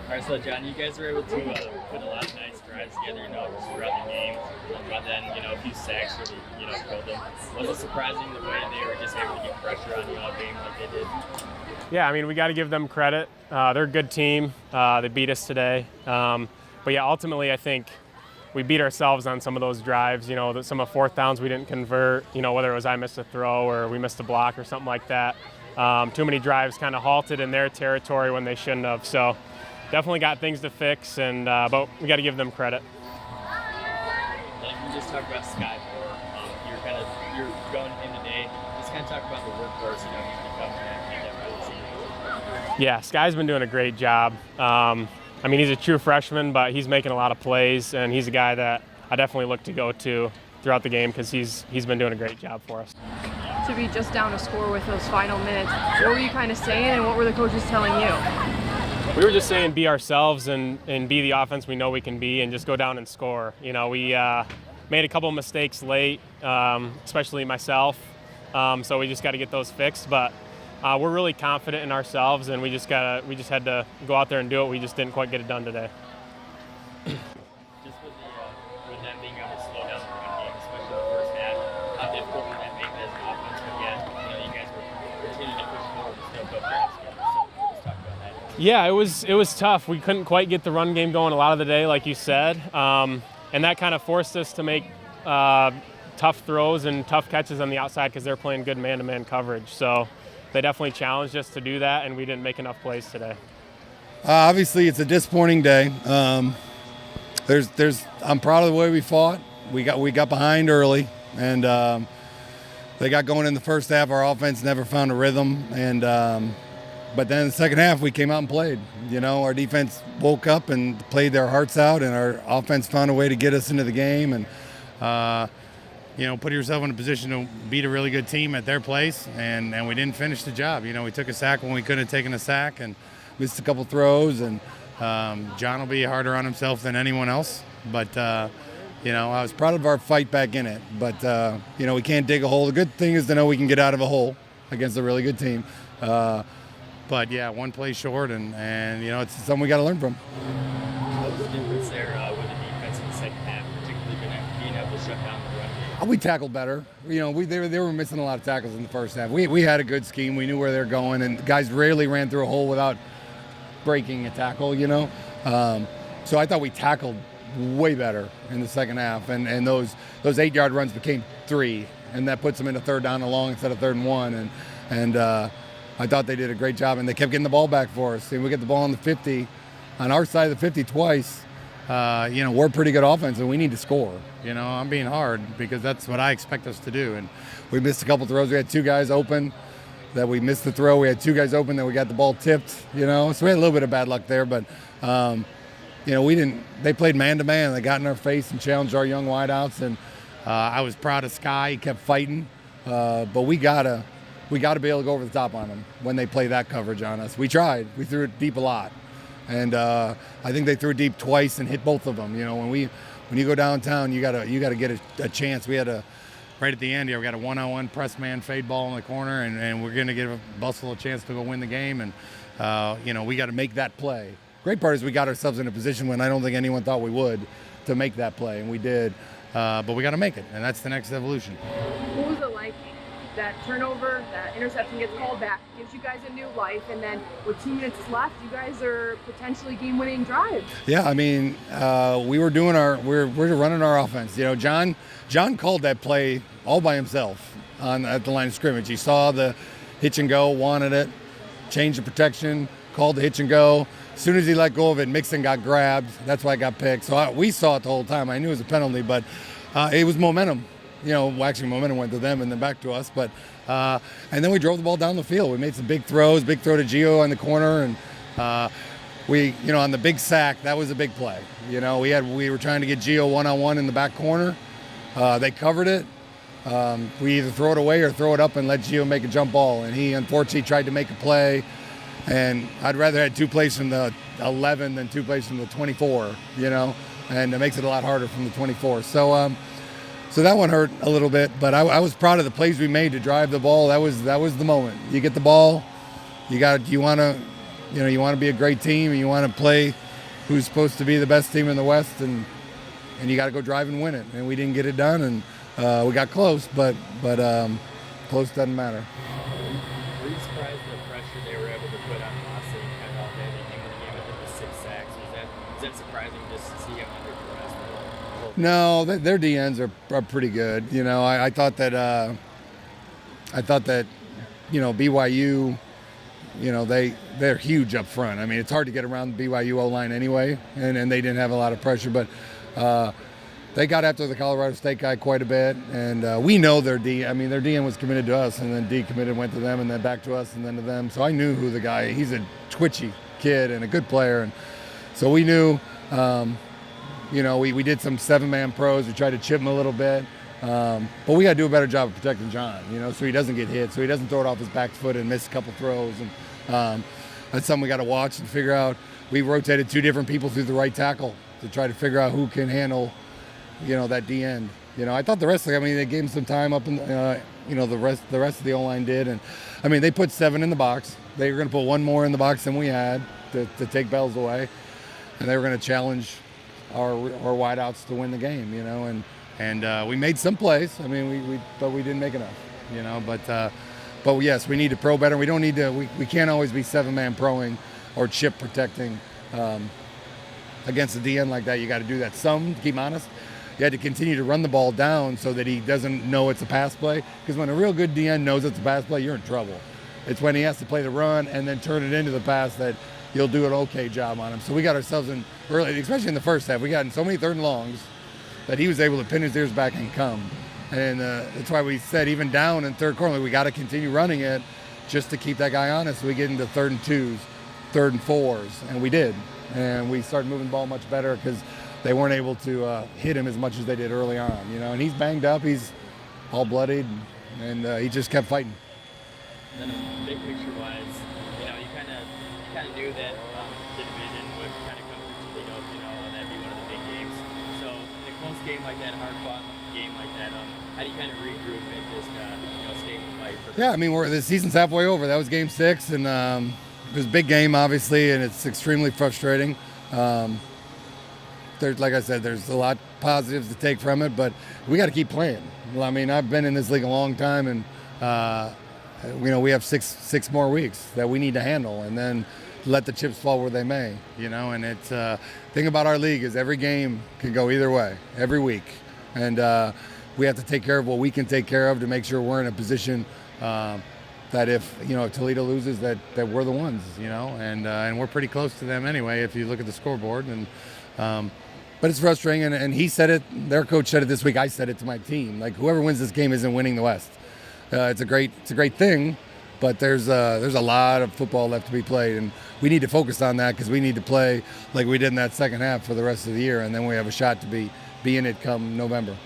All right, so John, you guys were able to put a lot of nice drives together, just throughout the game, but then, a few sacks really, killed them. Was it surprising the way they were just able to get pressure on you all game like they did? Yeah, I mean, we got to give them credit. They're a good team. They beat us today. But yeah, ultimately, I think we beat ourselves on some of those drives. Some of fourth downs we didn't convert, whether it was I missed a throw or we missed a block or something like that. Too many drives kind of halted in their territory when they shouldn't have. So definitely got things to fix, but we got to give them credit. You just talked about Sky more. You're going in today. Just kind of talk about the workhorse he's become in that role this season. Yeah, Sky's been doing a great job. He's a true freshman, but he's making a lot of plays, and he's a guy that I definitely look to go to throughout the game because he's been doing a great job for us. To be just down a score with those final minutes, what were you kind of saying, and what were the coaches telling you? We were just saying be ourselves and be the offense we know we can be and just go down and score. We made a couple mistakes late, especially myself, so we just got to get those fixed. But we're really confident in ourselves, and we just had to go out there and do it. We just didn't quite get it done today. Just with them being able to slow down the run game, especially the first half, how difficult would that make it as an offense? But yeah, you guys were continuing to push forward and still put points together. So let's talk about that. Yeah, it was tough. We couldn't quite get the run game going a lot of the day, like you said, and that kind of forced us to make tough throws and tough catches on the outside because they're playing good man-to-man coverage. So they definitely challenged us to do that, and we didn't make enough plays today. Obviously, it's a disappointing day. I'm proud of the way we fought. We got behind early, and they got going in the first half. Our offense never found a rhythm, and but then in the second half we came out and played. Our defense woke up and played their hearts out, and our offense found a way to get us into the game and put yourself in a position to beat a really good team at their place, and we didn't finish the job. We took a sack when we couldn't have taken a sack and missed a couple throws, and John will be harder on himself than anyone else. But, I was proud of our fight back in it. But, we can't dig a hole. The good thing is to know we can get out of a hole against a really good team. But, yeah, one play short, and it's something we got to learn from. What was the difference there with the defense in the second half, particularly being able to shut down the run game? We tackled better. They were missing a lot of tackles in the first half. We had a good scheme. We knew where they were going, and guys rarely ran through a hole without breaking a tackle, So I thought we tackled way better in the second half, and those 8-yard runs became 3, and that puts them into third down and long instead of 3rd and 1, and I thought they did a great job, and they kept getting the ball back for us. And we get the ball on the 50, on our side of the 50 twice. We're a pretty good offense, and we need to score. I'm being hard because that's what I expect us to do. And we missed a couple throws. We had 2 guys open that we missed the throw. We had 2 guys open that we got the ball tipped. So we had a little bit of bad luck there. But we didn't. They played man to man. They got in our face and challenged our young wideouts. And I was proud of Sky. He kept fighting. But we gotta be able to go over the top on them when they play that coverage on us. We tried. We threw it deep a lot. And I think they threw deep twice and hit both of them. When you go downtown, you gotta get a chance. We had right at the end here, we got a one-on-one press man fade ball in the corner, and we're gonna give Bustle a chance to go win the game. And we got to make that play. Great part is we got ourselves in a position when I don't think anyone thought we would to make that play, and we did. But we got to make it, and that's the next evolution. What was it like? That turnover, that interception gets called back, gives you guys a new life, and then with 2 minutes left, you guys are potentially game-winning drives. Yeah, we were doing we're running our offense. John called that play all by himself at the line of scrimmage. He saw the hitch and go, wanted it, changed the protection, called the hitch and go. As soon as he let go of it, Mixon got grabbed. That's why I got picked. So we saw it the whole time. I knew it was a penalty, but it was momentum. Actually momentum went to them and then back to us. But and then we drove the ball down the field. We made some big throws, big throw to Gio on the corner, and on the big sack, that was a big play. We were trying to get Gio one-on-one in the back corner. They covered it. We either throw it away or throw it up and let Gio make a jump ball. And he unfortunately tried to make a play. And I'd rather had 2 plays from the 11 than 2 plays from the 24, and it makes it a lot harder from the 24. So that one hurt a little bit, but I was proud of the plays we made to drive the ball. That was the moment. You get the ball, you want to you want to be a great team and you want to play who's supposed to be the best team in the West, and you got to go drive and win it. And we didn't get it done, and we got close, but close doesn't matter. Were you surprised the pressure they were able to put on Boston kind of all day? They came in the game with the 6 sacks. Is that surprising just to see him under duress? No, their DNs are pretty good. I thought that BYU, they're huge up front. I mean, it's hard to get around the BYU O-line anyway, and they didn't have a lot of pressure, but they got after the Colorado State guy quite a bit, and we know their DN was committed to us, and then decommitted, went to them, and then back to us, and then to them. So I knew who the guy. He's a twitchy kid and a good player, and so we knew. We did some 7-man pros. We tried to chip him a little bit, but we got to do a better job of protecting John. So he doesn't get hit, so he doesn't throw it off his back foot and miss a couple throws, and that's something we got to watch and figure out. We rotated 2 different people through the right tackle to try to figure out who can handle. That D end. I thought the rest of they gave him some time up in, the rest of the O-line did. And, they put 7 in the box. They were going to put 1 more in the box than we had to take Bells away. And they were going to challenge our wideouts to win the game, and we made some plays. But we didn't make enough, But yes, we need to pro better. We don't need to, we can't always be 7-man proing or chip protecting against a DN like that. You got to do that some, to keep him honest. You had to continue to run the ball down so that he doesn't know it's a pass play. Because when a real good DN knows it's a pass play, you're in trouble. It's when he has to play the run and then turn it into the pass that you'll do an okay job on him. So we got ourselves in early, especially in the first half. We got in so many 3rd and longs that he was able to pin his ears back and come. And that's why we said even down in 3rd quarter, we got to continue running it just to keep that guy honest. So we get into 3rd and 2s, 3rd and 4s, and we did. And we started moving the ball much better because they weren't able to hit him as much as they did early on, and he's banged up, he's all bloodied, and he just kept fighting. And then big picture-wise, you kind of knew that the division would kind of come through Toledo, and that'd be one of the big games. So in a close game like that, hard-fought game like that, how do you kind of regroup and just stay in the fight? The season's halfway over. That was game 6, and it was a big game, obviously, and it's extremely frustrating. Like I said, there's a lot of positives to take from it, but we got to keep playing. I've been in this league a long time, and we have six more weeks that we need to handle, and then let the chips fall where they may. And it's thing about our league is every game can go either way every week, and we have to take care of what we can take care of to make sure we're in a position that if Toledo loses, that we're the ones. And we're pretty close to them anyway if you look at the scoreboard. And but it's frustrating, and he said it. Their coach said it this week. I said it to my team. Whoever wins this game isn't winning the West. It's a great thing, but there's a lot of football left to be played, and we need to focus on that because we need to play like we did in that second half for the rest of the year, and then we have a shot to be in it come November.